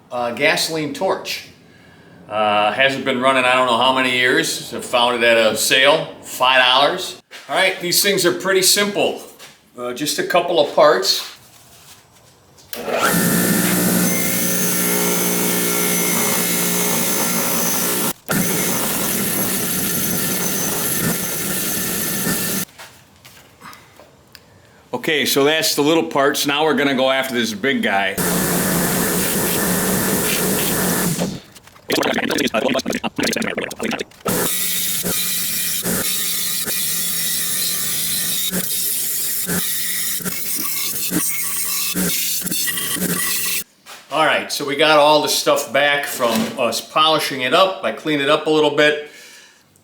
gasoline torch. Hasn't been running I don't know how many years. I found it at a sale, $5. All right, these things are pretty simple. Just a couple of parts. Okay, so that's the little parts. Now we're gonna go after this big guy. All right, so we got all the stuff back from us polishing it up. I cleaned it up a little bit.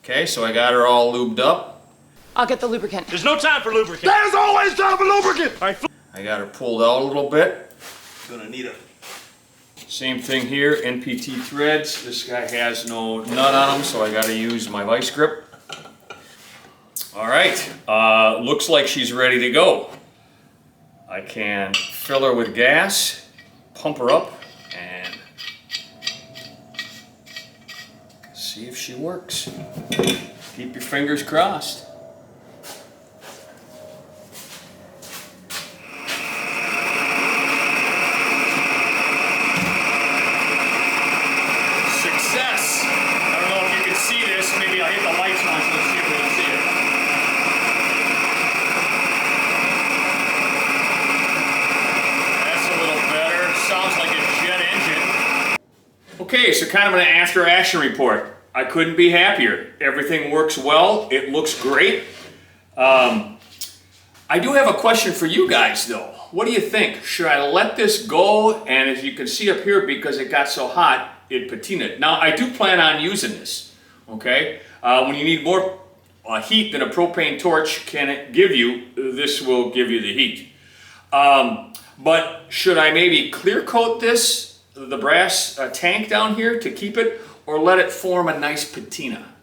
Okay, so I got her all lubed up. I'll get the lubricant. There's no time for lubricant. There's always time for lubricant. All right. I got her pulled out a little bit. Gonna need a. Same thing here, NPT threads. This guy has no nut on him, so I gotta use my vice grip. All right, looks like she's ready to go. I can fill her with gas, pump her up, and see if she works. Keep your fingers crossed. Maybe I'll hit the lights once, let's see if we can see it. That's a little better. Sounds like a jet engine. Okay, so kind of an after action report. I couldn't be happier. Everything works well. It looks great. I do have a question for you guys though. What do you think? Should I let this go? And as you can see up here, because it got so hot, it patinaed. Now, I do plan on using this. Okay, when you need more heat than a propane torch can give you, this will give you the heat. But should I maybe clear coat this, the brass tank down here to keep it, or let it form a nice patina?